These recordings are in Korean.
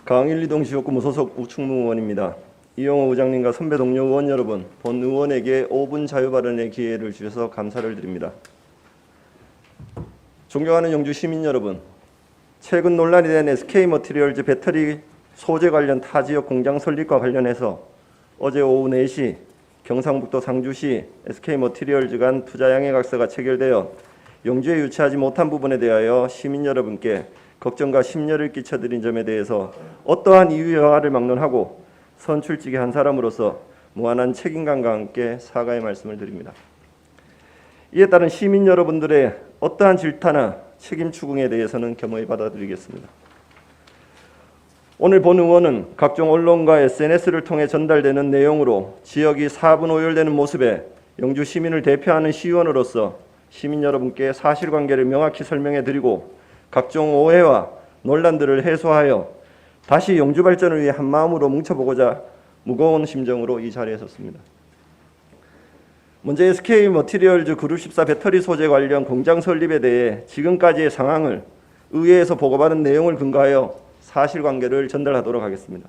강일리동지역구 소속 우충무 의원입니다. 이용호 의장님과 선배 동료 의원 여러분, 본 의원에게 5분 자유 발언의 기회를 주셔서 감사를 드립니다. 존경하는 영주 시민 여러분, 최근 논란이 된 SK머티리얼즈 배터리 소재 관련 타 지역 공장 설립과 관련해서 어제 오후 4시 경상북도 상주시 SK머티리얼즈 간 투자양해각서가 체결되어 영주에 유치하지 못한 부분에 대하여 시민 여러분께 걱정과 심려를 끼쳐드린 점에 대해서 어떠한 이유 여하를 막론하고 선출직의 한 사람으로서 무한한 책임감과 함께 사과의 말씀을 드립니다. 이에 따른 시민 여러분들의 어떠한 질타나 책임 추궁에 대해서는 겸허히 받아들이겠습니다. 오늘 본 의원은 각종 언론과 SNS를 통해 전달되는 내용으로 지역이 사분오열되는 모습에 영주 시민을 대표하는 시의원으로서 시민 여러분께 사실관계를 명확히 설명해 드리고 각종 오해와 논란들을 해소하여 다시 영주 발전을 위해 한마음으로 뭉쳐보고자 무거운 심정으로 이 자리에 섰습니다. 먼저 SK머티리얼즈 그룹 14 배터리 소재 관련 공장 설립에 대해 지금까지의 상황을 의회에서 보고받은 내용을 근거하여 사실관계를 전달하도록 하겠습니다.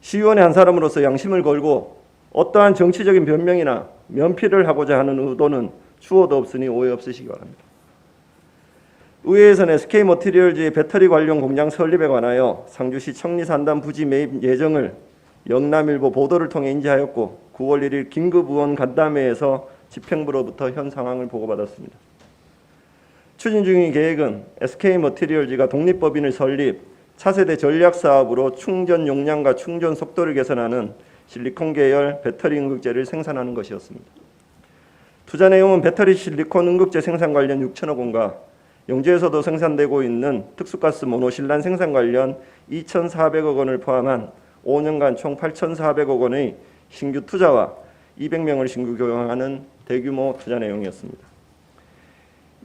시의원의 한 사람으로서 양심을 걸고 어떠한 정치적인 변명이나 면피를 하고자 하는 의도는 추호도 없으니 오해 없으시기 바랍니다. 의회에서는 SK머티리얼즈의 배터리 관련 공장 설립에 관하여 상주시 청리산단 부지 매입 예정을 영남일보 보도를 통해 인지하였고 9월 1일 긴급의원 간담회에서 집행부로부터 현 상황을 보고받았습니다. 추진 중인 계획은 SK머티리얼즈가 독립법인을 설립, 차세대 전략사업으로 충전 용량과 충전 속도를 개선하는 실리콘 계열 배터리 응급제를 생산하는 것이었습니다. 투자 내용은 배터리 실리콘 응급제 생산 관련 6천억 원과 영주에서도 생산되고 있는 특수가스 모노실란 생산 관련 2,400억 원을 포함한 5년간 총 8,400억 원의 신규 투자와 200명을 신규 교육하는 대규모 투자 내용이었습니다.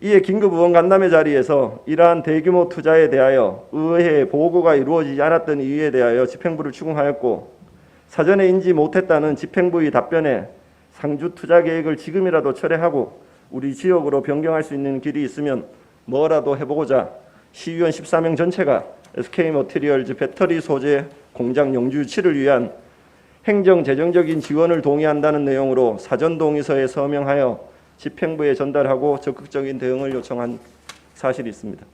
이에 긴급 의원 간담회 자리에서 이러한 대규모 투자에 대하여 의회에 보고가 이루어지지 않았던 이유에 대하여 집행부를 추궁하였고 사전에 인지 못했다는 집행부의 답변에 상주 투자 계획을 지금이라도 철회하고 우리 지역으로 변경할 수 있는 길이 있으면 뭐라도 해보고자 시의원 14명 전체가 SK머티리얼즈 배터리 소재 공장 영주 유치를 위한 행정 재정적인 지원을 동의한다는 내용으로 사전 동의서에 서명하여 집행부에 전달하고 적극적인 대응을 요청한 사실이 있습니다.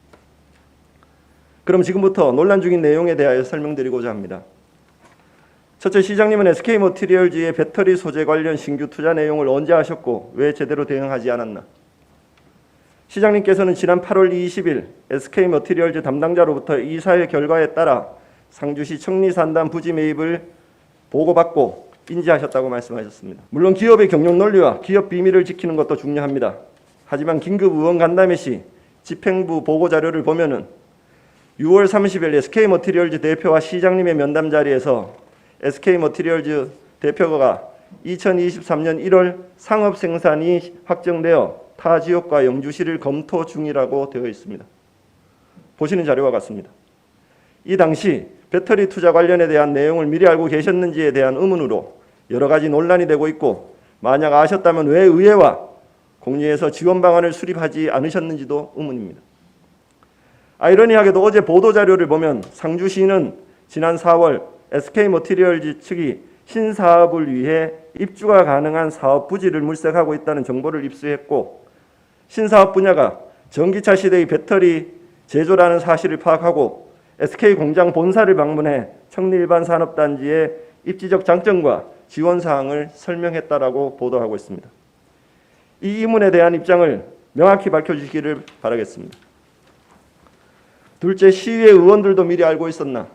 그럼 지금부터 논란 중인 내용에 대하여 설명드리고자 합니다. 첫째, 시장님은 SK머티리얼즈의 배터리 소재 관련 신규 투자 내용을 언제 하셨고 왜 제대로 대응하지 않았나? 시장님께서는 지난 8월 20일 SK머티리얼즈 담당자로부터 이사회 결과에 따라 상주시 청리산단 부지 매입을 보고받고 인지하셨다고 말씀하셨습니다. 물론 기업의 경영 논리와 기업 비밀을 지키는 것도 중요합니다. 하지만 긴급 의원 간담회 시 집행부 보고 자료를 보면은 6월 30일 SK머티리얼즈 대표와 시장님의 면담 자리에서 SK머티리얼즈 대표가 2023년 1월 상업 생산이 확정되어 타 지역과 영주시를 검토 중이라고 되어 있습니다. 보시는 자료와 같습니다. 이 당시 배터리 투자 관련에 대한 내용을 미리 알고 계셨는지에 대한 의문으로 여러 가지 논란이 되고 있고 만약 아셨다면 왜 의회와 공리에서 지원 방안을 수립하지 않으셨는지도 의문입니다. 아이러니하게도 어제 보도자료를 보면 상주시는 지난 4월 SK머티리얼즈 측이 신사업을 위해 입주가 가능한 사업 부지를 물색하고 있다는 정보를 입수했고 신사업 분야가 전기차 시대의 배터리 제조라는 사실을 파악하고 SK 공장 본사를 방문해 청리일반산업단지의 입지적 장점과 지원 사항을 설명했다라고 보도하고 있습니다. 이 의문에 대한 입장을 명확히 밝혀주시기를 바라겠습니다. 둘째, 시의회 의원들도 미리 알고 있었나?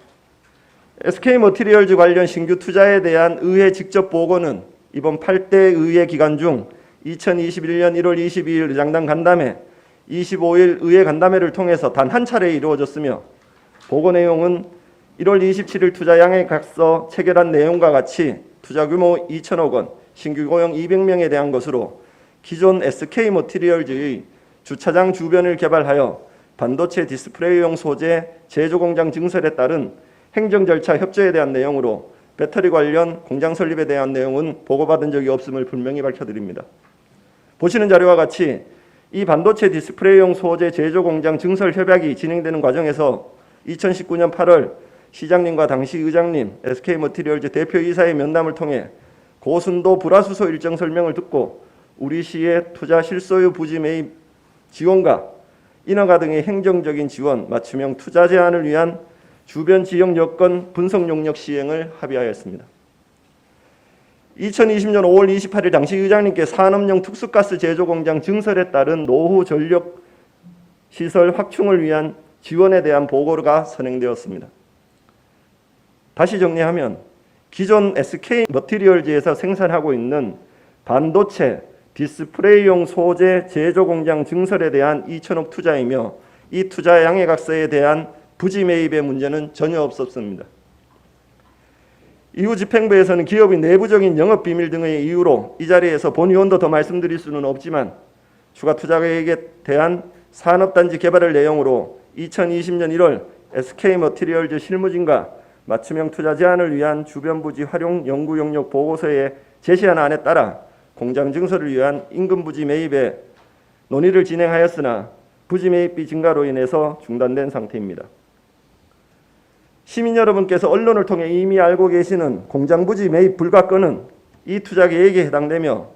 SK머티리얼즈 관련 신규 투자에 대한 의회 직접 보고는 이번 8대 의회 기간 중 2021년 1월 22일 의장단 간담회, 25일 의회 간담회를 통해서 단 한 차례 이루어졌으며 보고 내용은 1월 27일 투자 양해각서 체결한 내용과 같이 투자 규모 2천억 원, 신규 고용 200명에 대한 것으로 기존 SK머티리얼즈의 주차장 주변을 개발하여 반도체 디스플레이용 소재 제조 공장 증설에 따른 행정 절차 협조에 대한 내용으로 배터리 관련 공장 설립에 대한 내용은 보고받은 적이 없음을 분명히 밝혀드립니다. 보시는 자료와 같이 이 반도체 디스플레이용 소재 제조 공장 증설 협약이 진행되는 과정에서 2019년 8월 시장님과 당시 의장님, SK머티리얼즈 대표이사의 면담을 통해 고순도 불화수소 일정 설명을 듣고 우리시의 투자 실소유 부지 매입 지원과 인허가 등의 행정적인 지원, 맞춤형 투자 제한을 위한 주변 지역 여건 분석 용역 시행을 합의하였습니다. 2020년 5월 28일 당시 의장님께 산업용 특수가스 제조공장 증설에 따른 노후 전력 시설 확충을 위한 지원에 대한 보고가 선행되었습니다. 다시 정리하면 기존 SK머티리얼즈에서 생산하고 있는 반도체, 디스플레이용 소재 제조공장 증설에 대한 2천억 투자이며 이 투자 양해각서에 대한 부지 매입의 문제는 전혀 없었습니다. 이후 집행부에서는 기업의 내부적인 영업비밀 등의 이유로 이 자리에서 본의원도 더 말씀드릴 수는 없지만 추가 투자 계획에 대한 산업단지 개발을 내용으로 2020년 1월 SK머티리얼즈 실무진과 맞춤형 투자 제한을 위한 주변 부지 활용 연구 용역 보고서에 제시한 안에 따라 공장 증설을 위한 임금 부지 매입에 논의를 진행하였으나 부지 매입비 증가로 인해서 중단된 상태입니다. 시민 여러분께서 언론을 통해 이미 알고 계시는 공장 부지 매입 불가 건은 이 투자 계획에 해당되며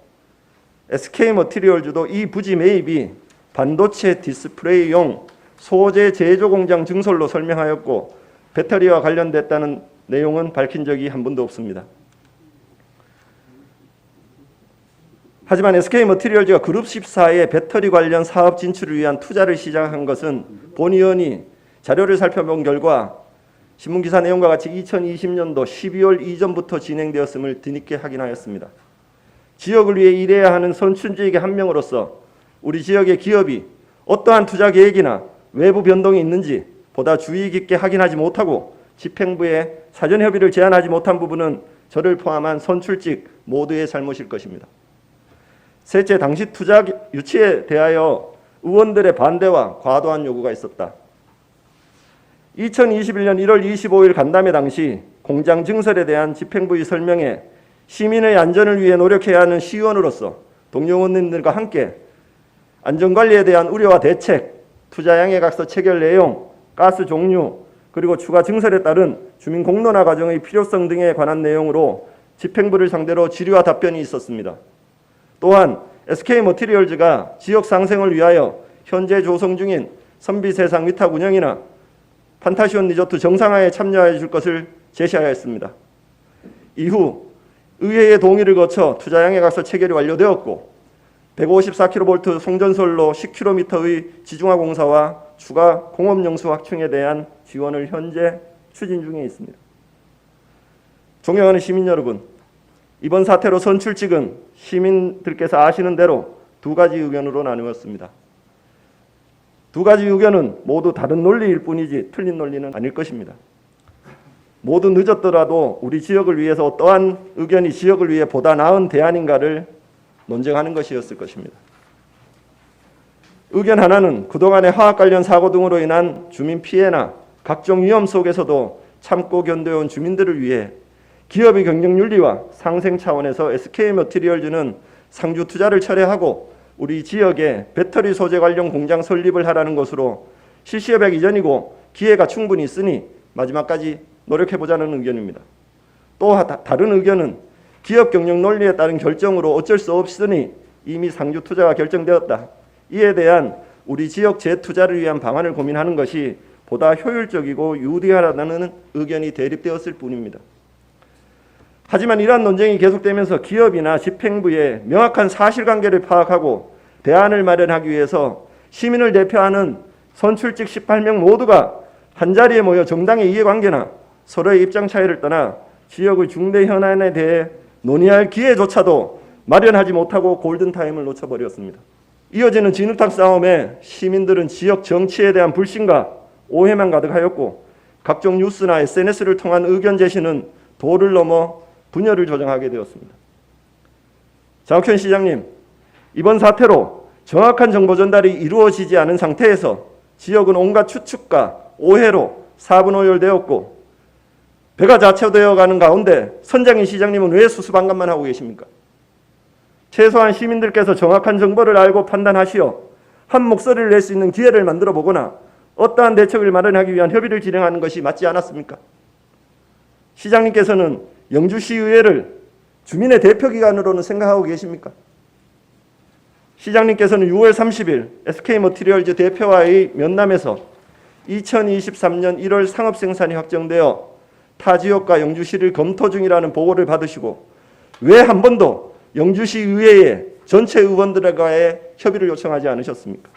SK머티리얼즈도 이 부지 매입이 반도체 디스플레이용 소재 제조 공장 증설로 설명하였고 배터리와 관련됐다는 내용은 밝힌 적이 한 번도 없습니다. 하지만 SK머티리얼즈가 그룹 14의 배터리 관련 사업 진출을 위한 투자를 시작한 것은 본의원이 자료를 살펴본 결과 신문기사 내용과 같이 2020년도 12월 이전부터 진행되었음을 뒤늦게 확인하였습니다. 지역을 위해 일해야 하는 선출직의 한 명으로서 우리 지역의 기업이 어떠한 투자 계획이나 외부 변동이 있는지 보다 주의 깊게 확인하지 못하고 집행부에 사전 협의를 제안하지 못한 부분은 저를 포함한 선출직 모두의 잘못일 것입니다. 셋째, 당시 투자 유치에 대하여 의원들의 반대와 과도한 요구가 있었다. 2021년 1월 25일 간담회 당시 공장 증설에 대한 집행부의 설명에 시민의 안전을 위해 노력해야 하는 시의원으로서 동료 의원님들과 함께 안전관리에 대한 우려와 대책, 투자 양해각서 체결 내용, 가스 종류, 그리고 추가 증설에 따른 주민 공론화 과정의 필요성 등에 관한 내용으로 집행부를 상대로 질의와 답변이 있었습니다. 또한 SK머티리얼즈가 지역 상생을 위하여 현재 조성 중인 선비세상 위탁 운영이나 판타시온 리조트 정상화에 참여해 줄 것을 제시하였습니다. 이후 의회의 동의를 거쳐 투자 양해각서 체결이 완료되었고 154kV 송전솔로 10km의 지중화 공사와 추가 공업용수 확충에 대한 지원을 현재 추진 중에 있습니다. 존경하는 시민 여러분, 이번 사태로 선출직은 시민들께서 아시는 대로 두 가지 의견으로 나누었습니다. 두 가지 의견은 모두 다른 논리일 뿐이지 틀린 논리는 아닐 것입니다. 모두 늦었더라도 우리 지역을 위해서 어떠한 의견이 지역을 위해 보다 나은 대안인가를 논쟁하는 것이었을 것입니다. 의견 하나는 그동안의 화학 관련 사고 등으로 인한 주민 피해나 각종 위험 속에서도 참고 견뎌온 주민들을 위해 기업의 경영 윤리와 상생 차원에서 SK머티리얼즈는 상주 투자를 철회하고 우리 지역에 배터리 소재 관련 공장 설립을 하라는 것으로 실시협약 이전이고 기회가 충분히 있으니 마지막까지 노력해보자는 의견입니다. 또 다른 의견은 기업 경영 논리에 따른 결정으로 어쩔 수 없으니 이미 상주 투자가 결정되었다. 이에 대한 우리 지역 재투자를 위한 방안을 고민하는 것이 보다 효율적이고 유리하다는 의견이 대립되었을 뿐입니다. 하지만 이러한 논쟁이 계속되면서 기업이나 집행부의 명확한 사실관계를 파악하고 대안을 마련하기 위해서 시민을 대표하는 선출직 18명 모두가 한자리에 모여 정당의 이해관계나 서로의 입장 차이를 떠나 지역의 중대 현안에 대해 논의할 기회조차도 마련하지 못하고 골든타임을 놓쳐버렸습니다. 이어지는 진흙탕 싸움에 시민들은 지역 정치에 대한 불신과 오해만 가득하였고 각종 뉴스나 SNS를 통한 의견 제시는 도를 넘어 분열을 조장하게 되었습니다. 장학현 시장님, 이번 사태로 정확한 정보 전달이 이루어지지 않은 상태에서 지역은 온갖 추측과 오해로 사분오열되었고 배가 자초되어 가는 가운데 선장인 시장님은 왜 수수방관만 하고 계십니까? 최소한 시민들께서 정확한 정보를 알고 판단하시어 한 목소리를 낼 수 있는 기회를 만들어 보거나 어떠한 대책을 마련하기 위한 협의를 진행하는 것이 맞지 않았습니까? 시장님께서는 영주시의회를 주민의 대표기관으로는 생각하고 계십니까? 시장님께서는 6월 30일 SK머티리얼즈 대표와의 면담에서 2023년 1월 상업생산이 확정되어 타 지역과 영주시를 검토 중이라는 보고를 받으시고 왜 한 번도 영주시 의회의 전체 의원들과의 협의를 요청하지 않으셨습니까?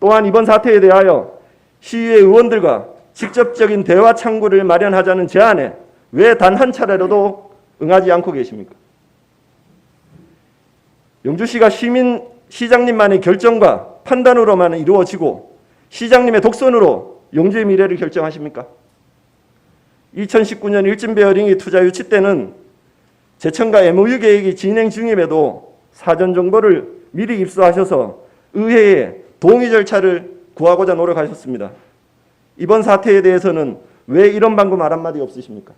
또한 이번 사태에 대하여 시의회 의원들과 직접적인 대화 창구를 마련하자는 제안에 왜 단 한 차례로도 응하지 않고 계십니까? 영주시가 시장님만의 결정과 판단으로만 이루어지고 시장님의 독선으로 영주의 미래를 결정하십니까? 2019년 일진베어링이 투자 유치 때는 제천과 MOU 계획이 진행 중임에도 사전 정보를 미리 입수하셔서 의회에 동의 절차를 구하고자 노력하셨습니다. 이번 사태에 대해서는 왜 이런 방금 말 한마디 없으십니까?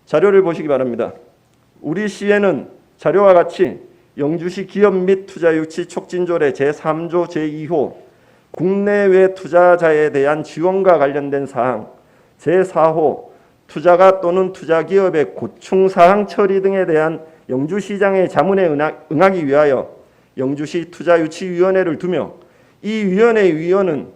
자료를 보시기 바랍니다. 우리 시에는 자료와 같이 영주시 기업 및 투자 유치 촉진조례 제3조 제2호 국내외 투자자에 대한 지원과 관련된 사항, 제4호 투자가 또는 투자기업의 고충사항 처리 등에 대한 영주시장의 자문에 응하기 위하여 영주시 투자유치위원회를 두며 이 위원회의 위원은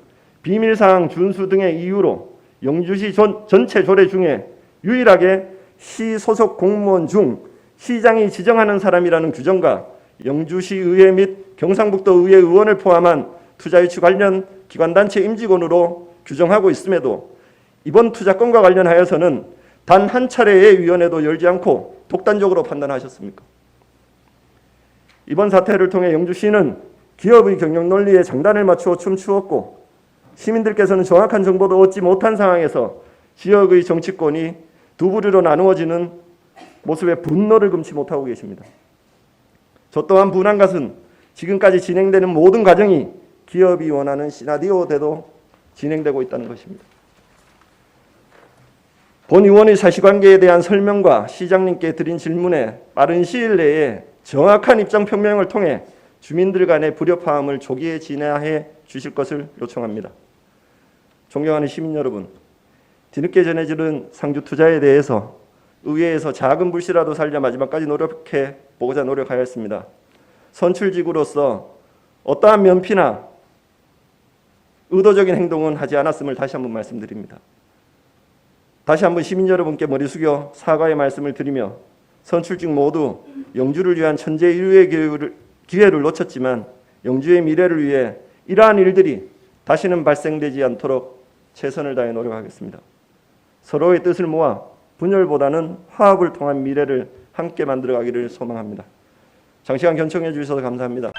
비밀사항 준수 등의 이유로 영주시 전체 조례 중에 유일하게 시 소속 공무원 중 시장이 지정하는 사람이라는 규정과 영주시의회 및 경상북도 의회 의원을 포함한 투자유치 관련 기관단체 임직원으로 규정하고 있음에도 이번 투자건과 관련하여서는 단 한 차례의 위원회도 열지 않고 독단적으로 판단하셨습니까? 이번 사태를 통해 영주시는 기업의 경영 논리에 장단을 맞추어 춤추었고 시민들께서는 정확한 정보도 얻지 못한 상황에서 지역의 정치권이 두 부류로 나누어지는 모습에 분노를 금치 못하고 계십니다. 저 또한 분한 것은 지금까지 진행되는 모든 과정이 기업이 원하는 시나리오대로 진행되고 있다는 것입니다. 본 의원의 사실관계에 대한 설명과 시장님께 드린 질문에 빠른 시일 내에 정확한 입장 표명을 통해 주민들 간의 불협화음을 조기에 진화해 주실 것을 요청합니다. 존경하는 시민 여러분, 뒤늦게 전해지는 상주 투자에 대해서 의회에서 작은 불씨라도 살려 마지막까지 노력해 보고자 노력하였습니다. 선출직으로서 어떠한 면피나 의도적인 행동은 하지 않았음을 다시 한번 말씀드립니다. 다시 한번 시민 여러분께 머리 숙여 사과의 말씀을 드리며 선출직 모두 영주를 위한 천재인류의 기회를 놓쳤지만 영주의 미래를 위해 이러한 일들이 다시는 발생되지 않도록 최선을 다해 노력하겠습니다. 서로의 뜻을 모아 분열보다는 화합을 통한 미래를 함께 만들어가기를 소망합니다. 장시간 경청해 주셔서 감사합니다.